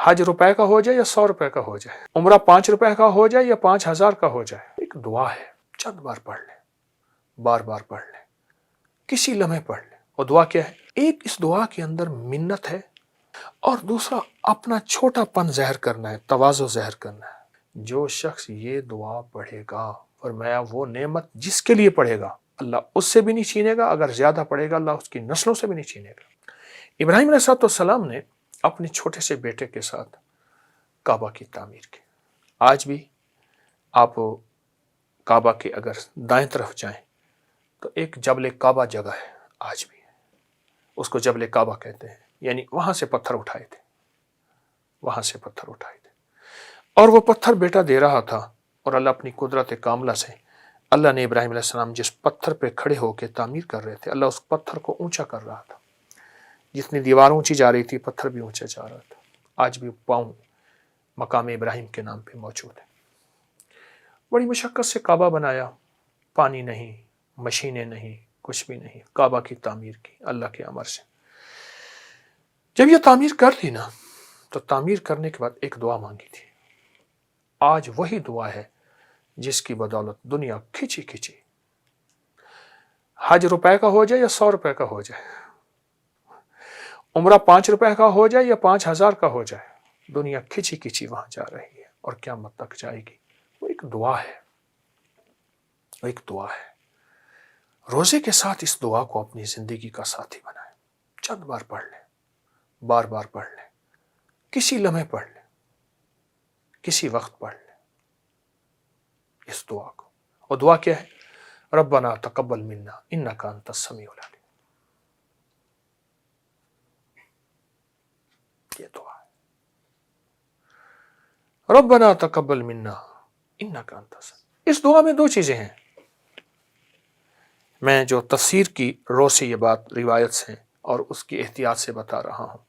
حج روپے کا ہو جائے یا 100 روپے کا ہو جائے، عمرہ 5 روپے کا ہو جائے یا 5000 کا ہو جائے، ایک دعا ہے، چند بار پڑھ لیں، بار بار پڑھ لیں، کسی لمحے پڑھ لیں۔ اور دعا کیا ہے؟ ایک اس دعا کے اندر منت ہے، اور دوسرا اپنا چھوٹا پن ظاہر کرنا ہے، تواضع ظاہر کرنا ہے۔ جو شخص یہ دعا پڑھے گا، فرمایا وہ نعمت جس کے لیے پڑھے گا اللہ اس سے بھی نہیں چھینے گا، اگر زیادہ پڑھے گا اللہ اس کی نسلوں سے بھی نہیں چھینے گا۔ ابراہیم علیہ السلام نے اپنے چھوٹے سے بیٹے کے ساتھ کعبہ کی تعمیر کی۔ آج بھی آپ کعبہ کے اگر دائیں طرف جائیں تو ایک جبل کعبہ جگہ ہے، آج بھی اس کو جبل کعبہ کہتے ہیں، یعنی وہاں سے پتھر اٹھائے تھے، وہاں سے پتھر اٹھائے تھے، اور وہ پتھر بیٹا دے رہا تھا، اور اللہ اپنی قدرت کاملہ سے اللہ نے ابراہیم علیہ السلام جس پتھر پہ کھڑے ہو کے تعمیر کر رہے تھے، اللہ اس پتھر کو اونچا کر رہا تھا۔ جتنی دیوار اونچی جا رہی تھی پتھر بھی اونچا جا رہا تھا۔ آج بھی پاؤں مقام ابراہیم کے نام پہ موجود ہے۔ بڑی مشقت سے کعبہ بنایا، پانی نہیں، مشینیں نہیں، کچھ بھی نہیں، کعبہ کی تعمیر کی اللہ کے امر سے۔ جب یہ تعمیر کر لی نا تو تعمیر کرنے کے بعد ایک دعا مانگی تھی، آج وہی دعا ہے جس کی بدولت دنیا کھچی کھچی، حج روپے کا ہو جائے یا 100 روپے کا ہو جائے، عمرہ 5 روپے کا ہو جائے یا 5000 کا ہو جائے، دنیا کھچی کھچی وہاں جا رہی ہے اور قیامت تک جائے گی۔ وہ ایک دعا ہے، وہ ایک دعا ہے۔ روزے کے ساتھ اس دعا کو اپنی زندگی کا ساتھی بنائیں، چند بار پڑھ لیں، بار بار پڑھ لیں، کسی لمحے پڑھ لیں، کسی وقت پڑھ لیں اس دعا کو۔ اور دعا کیا ہے؟ ربنا تقبل منا انک انت السمیع العلیم۔ یہ دعا ہے، ربنا تقبل منا انک انت السمیع۔ اس دعا میں دو چیزیں ہیں، میں جو تفسیر کی رو سے یہ بات روایت سے اور اس کی احتیاط سے بتا رہا ہوں۔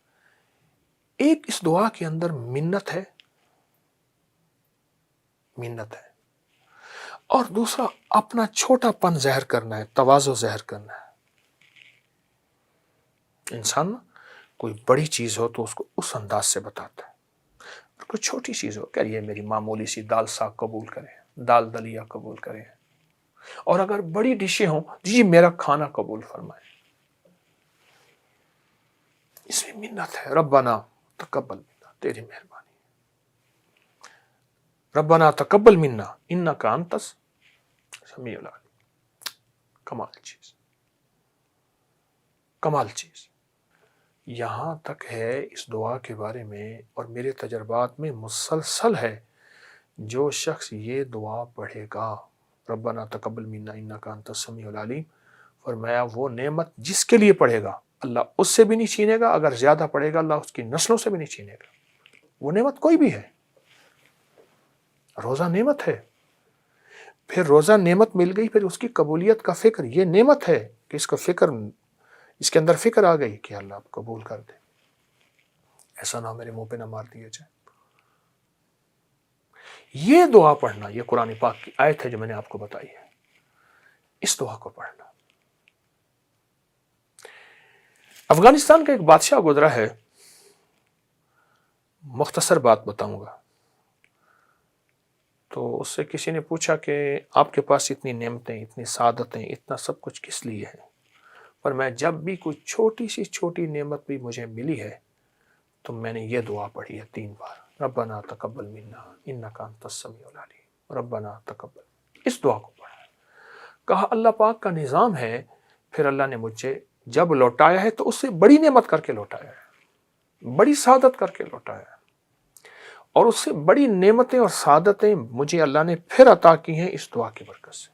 ایک اس دعا کے اندر منت ہے، منت ہے، اور دوسرا اپنا چھوٹا پن ظاہر کرنا ہے، تواضع ظاہر کرنا ہے۔ انسان کوئی بڑی چیز ہو تو اس کو اس انداز سے بتاتا ہے، اور کوئی چھوٹی چیز ہو کہ یہ میری معمولی سی دال ساگ قبول کریں، دال دلیا قبول کریں، اور اگر بڑی ڈشیں ہوں جی میرا کھانا قبول فرمائیں۔ اس میں منت ہے، ربنا تقبل منا، تیری مہربانی، ربنا تقبل منا انک انت السمیع العلیم۔ کمال چیز، کمال چیز۔ یہاں تک ہے اس دعا کے بارے میں اور میرے تجربات میں مسلسل ہے، جو شخص یہ دعا پڑھے گا ربنا تقبل منا انک انت السمیع العلیم، فرمایا وہ نعمت جس کے لیے پڑھے گا اللہ اس سے بھی نہیں چھینے گا، اگر زیادہ پڑھے گا اللہ اس کی نسلوں سے بھی نہیں چھینے گا۔ وہ نعمت کوئی بھی ہے، روزہ نعمت ہے، پھر روزہ نعمت مل گئی، پھر اس کی قبولیت کا فکر، یہ نعمت ہے کہ اس کا فکر، اس کے اندر فکر آ گئی کہ اللہ آپ قبول کر دے، ایسا نہ میرے منہ پہ نہ مار دیا جائے۔ یہ دعا پڑھنا، یہ قرآن پاک کی آیت ہے جو میں نے آپ کو بتائی ہے، اس دعا کو پڑھنا۔ افغانستان کا ایک بادشاہ گزرا ہے، مختصر بات بتاؤں گا۔ تو اس سے کسی نے پوچھا کہ آپ کے پاس اتنی نعمتیں، اتنی سعادتیں، اتنا سب کچھ کس لیے ہے؟ پر میں جب بھی کوئی چھوٹی سی چھوٹی نعمت بھی مجھے ملی ہے تو میں نے یہ دعا پڑھی ہے 3 بار، ربنا تقبل منا انک انت السمیع العلیم، ربنا تقبل۔ اس دعا کو پڑھا، کہا اللہ پاک کا نظام ہے، پھر اللہ نے مجھے جب لوٹایا ہے تو اس سے بڑی نعمت کر کے لوٹایا ہے، بڑی سعادت کر کے لوٹایا ہے، اور اس سے بڑی نعمتیں اور سعادتیں مجھے اللہ نے پھر عطا کی ہیں اس دعا کی برکت سے۔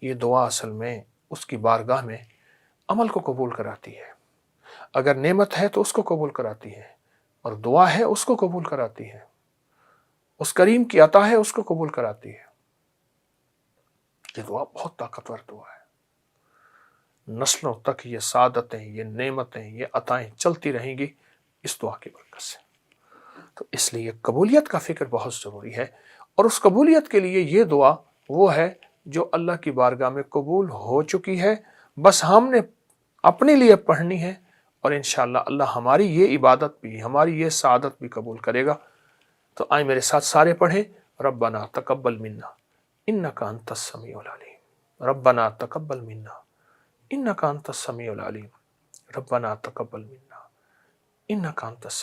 یہ دعا اصل میں اس کی بارگاہ میں عمل کو قبول کراتی ہے، اگر نعمت ہے تو اس کو قبول کراتی ہے، اور دعا ہے اس کو قبول کراتی ہے، اس کریم کی عطا ہے اس کو قبول کراتی ہے۔ یہ دعا بہت طاقتور دعا ہے، نسلوں تک یہ سعادتیں، یہ نعمتیں، یہ عطائیں چلتی رہیں گی اس دعا کی برکت سے۔ تو اس لیے قبولیت کا فکر بہت ضروری ہے، اور اس قبولیت کے لیے یہ دعا وہ ہے جو اللہ کی بارگاہ میں قبول ہو چکی ہے، بس ہم نے اپنے لیے پڑھنی ہے اور انشاءاللہ اللہ ہماری یہ عبادت بھی، ہماری یہ سعادت بھی قبول کرے گا۔ تو آئیں میرے ساتھ سارے پڑھیں، ربنا تقبل منا انک انت السمیع العلیم، ربنا تقبل منا انک انت السمیع العلیم، ربنا تقبل منا انک انت السمیع